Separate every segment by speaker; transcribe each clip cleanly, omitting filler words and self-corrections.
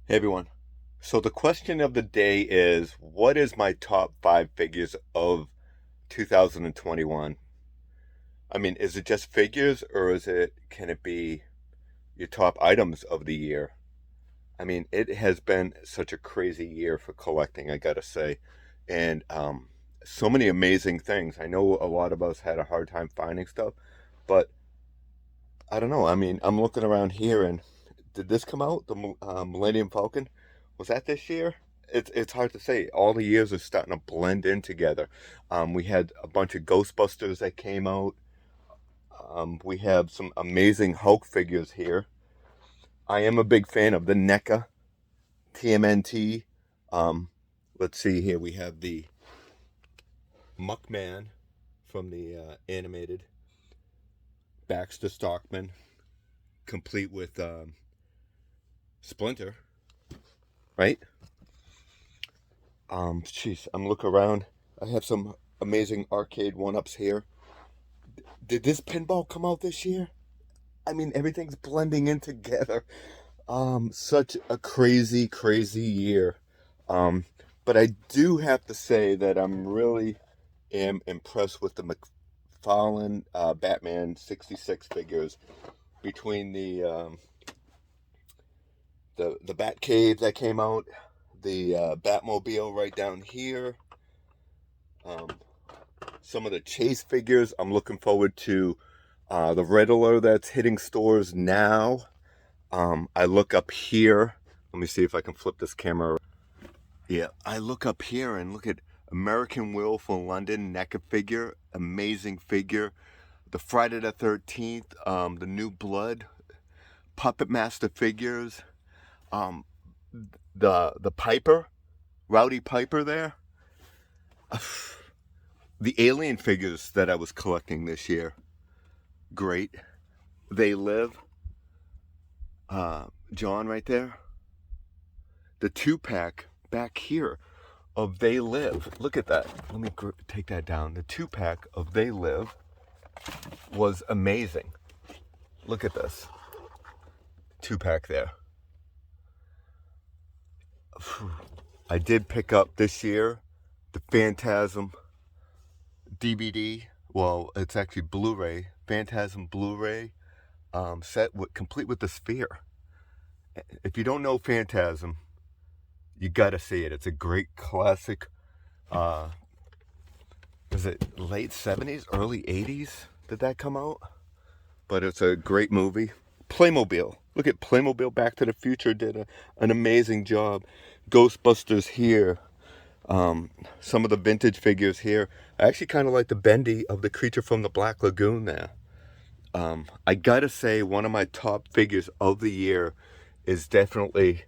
Speaker 1: Hey everyone. So the question of the day is, what is my top five figures of 2021? I mean, is it just figures or can it be your top items of the year? I mean, it has been such a crazy year for collecting, I gotta say. And so many amazing things. I know a lot of us had a hard time finding stuff, but I don't know. I mean, I'm looking around here and did this come out? The Millennium Falcon? Was that this year? It's hard to say. All the years are starting to blend in together. We had a bunch of Ghostbusters that came out. We have some amazing Hulk figures here. I am a big fan of the NECA TMNT. Um, let's see here. We have the Muckman from the animated Baxter Stockman, complete with Splinter, right? Jeez, I'm looking around. I have some amazing arcade one-ups here. Did this pinball come out this year? I mean, everything's blending in together. Such a crazy, crazy year. Um, but I do have to say that I'm really am impressed with the McFarlane Batman 66 figures between the Batcave that came out, the Batmobile right down here. Um, some of the Chase figures. I'm looking forward to the Riddler that's hitting stores now. I look up here. Let me see if I can flip this camera. Yeah, I look up here and look at American Wolf from London NECA figure. Amazing figure. The Friday the 13th, the New Blood, Puppet Master figures. Um, the Piper, Rowdy Piper there. The Alien figures that I was collecting this year. Great. They Live. John right there. The 2-pack back here of They Live. Look at that. Let me take that down. The 2-pack of They Live was amazing. Look at this 2-pack there. I did pick up this year the Phantasm DVD. Well, it's actually Blu-ray. Phantasm Blu-ray set complete with the sphere. If you don't know Phantasm, you gotta see it. It's a great classic. Is it late 70s, early 80s? Did that come out? But it's a great movie. Playmobil. Look at Playmobil. Back to the Future did an amazing job. Ghostbusters here. Some of the vintage figures here. I actually kind of like the bendy of the creature from the Black Lagoon there. I gotta say, one of my top figures of the year is definitely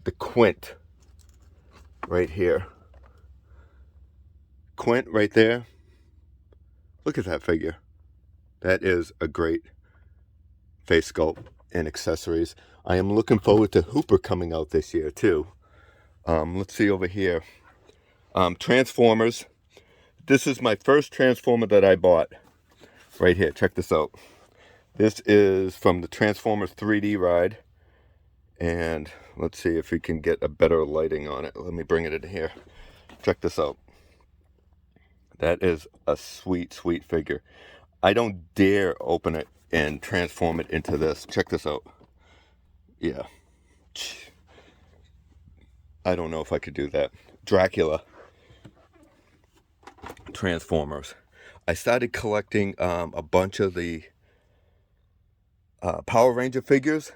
Speaker 1: the Quint right here. Quint right there. Look at that figure. That is a great face sculpt and accessories. I am looking forward to Hooper coming out this year too. Let's see over here. Transformers. This is my first Transformer that I bought. Right here, check this out. This is from the Transformers 3D ride. And let's see if we can get a better lighting on it. Let me bring it in here. Check this out. That is a sweet, sweet figure. I don't dare open it and transform it into this. Check this out. Yeah. I don't know if I could do that. Dracula. Transformers. I started collecting a bunch of the Power Ranger figures.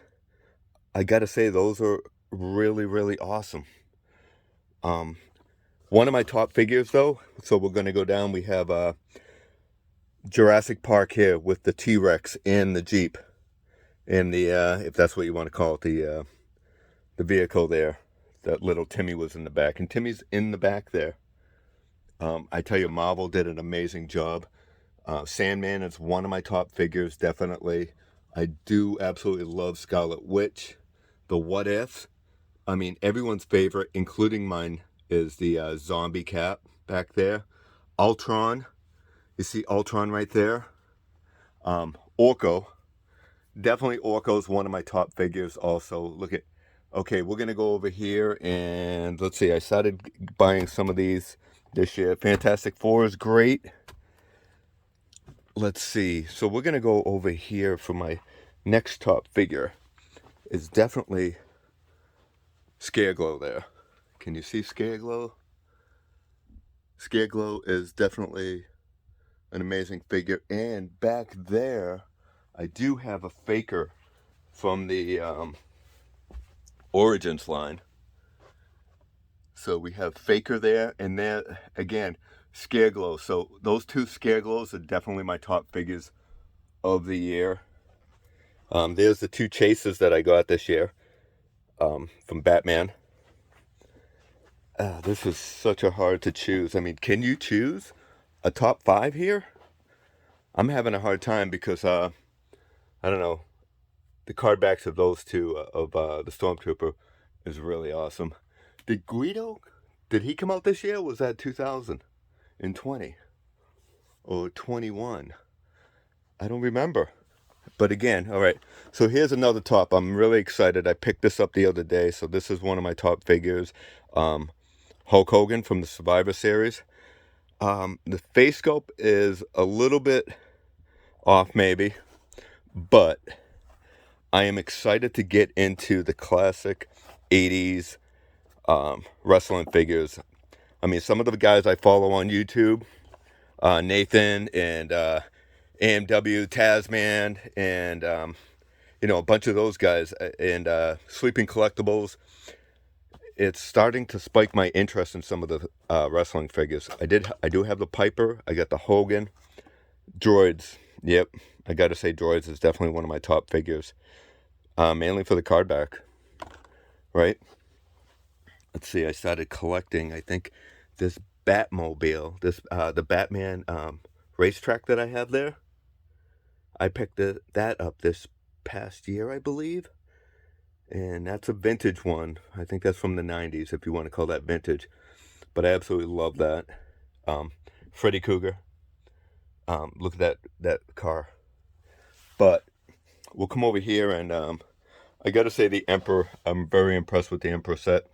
Speaker 1: I gotta say, those are really, really awesome. One of my top figures, though, so we're gonna go down. We have Jurassic Park here with the T-Rex and the Jeep, and the if that's what you want to call it, the vehicle there. That little Timmy was in the back, and Timmy's in the back there. I tell you, Marvel did an amazing job. Sandman is one of my top figures, definitely. I do absolutely love Scarlet Witch. The What Ifs. I mean, everyone's favorite, including mine, is the zombie cap back there. Ultron. You see Ultron right there. Orko. Definitely Orko's one of my top figures also. Look at, Okay, we're gonna go over here and let's see. I started buying some of these this year. Fantastic Four is great. Let's see. So we're gonna go over here for my next top figure. Is definitely Scareglow there. Can you see Scareglow? Scareglow is definitely an amazing figure. And back there, I do have a faker from the Origins line. So we have Faker there, and there again, Scareglow. So those two Scareglows are definitely my top figures of the year. There's the two chases that I got this year from Batman. This is such a hard to choose. I mean, can you choose a top 5 here? I'm having a hard time because I don't know. The card backs of those two of the Stormtrooper is really awesome. Did Guido? Did he come out this year? Or was that 2020 or 21? I don't remember. But again, all right. So here's another top. I'm really excited. I picked this up the other day. So this is one of my top figures. Hulk Hogan from the Survivor Series. The face sculpt is a little bit off maybe, but I am excited to get into the classic 80s wrestling figures. I mean, some of the guys I follow on YouTube, Nathan and AMW Tasman and you know, a bunch of those guys and Sleeping Collectibles. It's starting to spike my interest in some of the wrestling figures. I do have the Piper. I got the Hogan. Droids. Yep, I gotta say Droids is definitely one of my top figures. Mainly for the card back. Right? Let's see, I started collecting, I think, this Batmobile. This the Batman racetrack that I have there. I picked that up this past year, I believe. And that's a vintage one. I think that's from the 90s, if you want to call that vintage. But I absolutely love that. Freddy Cougar. Look at that car. But we'll come over here and I got to say the Emperor. I'm very impressed with the Emperor set.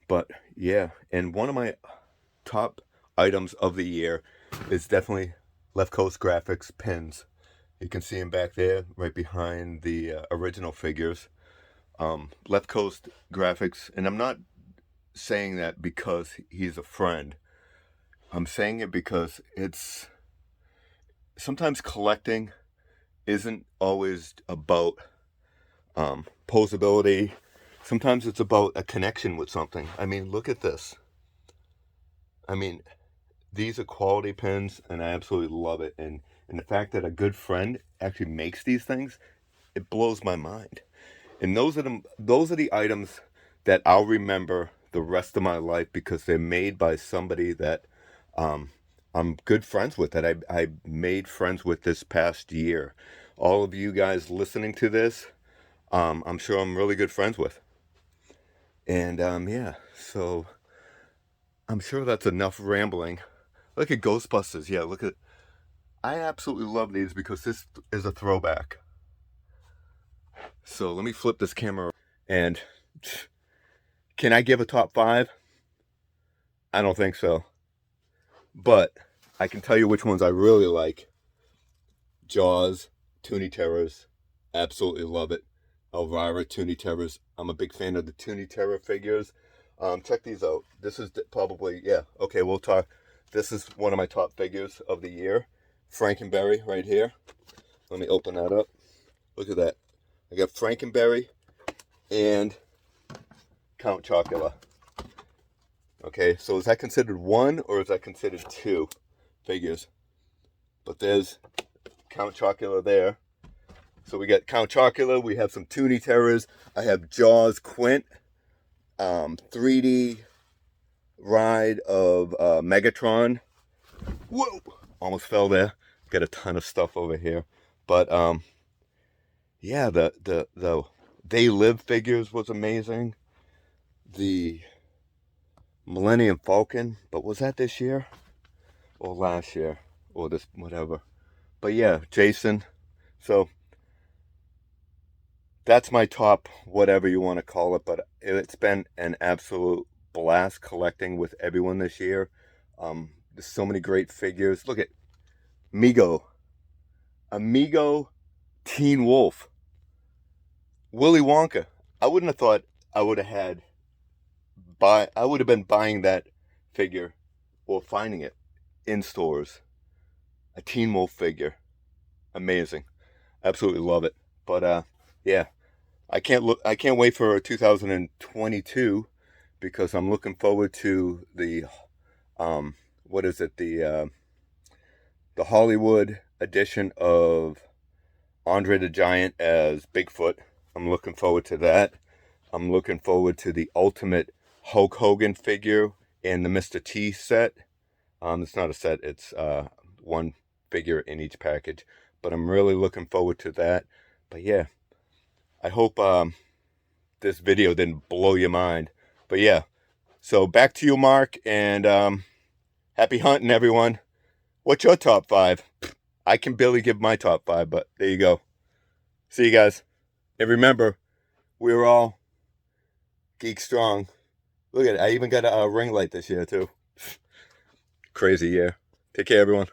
Speaker 1: But yeah, and one of my top items of the year is definitely Left Coast Graphics pins. You can see him back there, right behind the original figures. Left Coast Graphics, and I'm not saying that because he's a friend. I'm saying it because it's sometimes collecting isn't always about posability. Sometimes it's about a connection with something. I mean, look at this. I mean, these are quality pins, and I absolutely love it. And the fact that a good friend actually makes these things, it blows my mind. And those are the items that I'll remember the rest of my life because they're made by somebody that I'm good friends with, that I made friends with this past year. All of you guys listening to this, I'm sure I'm really good friends with. And yeah, so I'm sure that's enough rambling. Look at Ghostbusters. Yeah, look at... I absolutely love these because this is a throwback. So let me flip this camera. And can I give a top 5? I don't think so. But I can tell you which ones I really like. Jaws, Toonie Terrors. Absolutely love it. Elvira, Toonie Terrors. I'm a big fan of the Toonie Terror figures. Check these out. This is probably... Yeah, okay, we'll talk... This is one of my top figures of the year. Frankenberry right here. Let me open that up. Look at that. I got Frankenberry and Count Chocula. Okay, so is that considered one or is that considered two figures? But there's Count Chocula there. So we got Count Chocula. We have some Toonie Terrors. I have Jaws Quint. 3D ride of Megatron. Whoa! Almost fell there. Got a ton of stuff over here. But yeah, the They Live figures was amazing. The Millennium Falcon, but was that this year? Or last year? Or this, whatever. But yeah, Jason. So that's my top, whatever you want to call it. But it's been an absolute blast collecting with everyone this year. There's so many great figures. Look at Amigo Teen Wolf, Willy Wonka. I wouldn't have thought I would have I would have been buying that figure or finding it in stores. A Teen Wolf figure. Amazing. Absolutely love it. But yeah, I can't wait for 2022 because I'm looking forward to the what is it? The Hollywood edition of Andre the Giant as Bigfoot. I'm looking forward to that. I'm looking forward to the Ultimate Hulk Hogan figure in the Mr. T set. It's not a set, it's one figure in each package. But I'm really looking forward to that. But yeah, I hope this video didn't blow your mind. But yeah, so back to you, Mark, and happy hunting, everyone. What's your top 5? I can barely give my top 5, but there you go. See you guys. And remember, we're all geek strong. Look at it. I even got a ring light this year, too. Crazy year. Take care, everyone.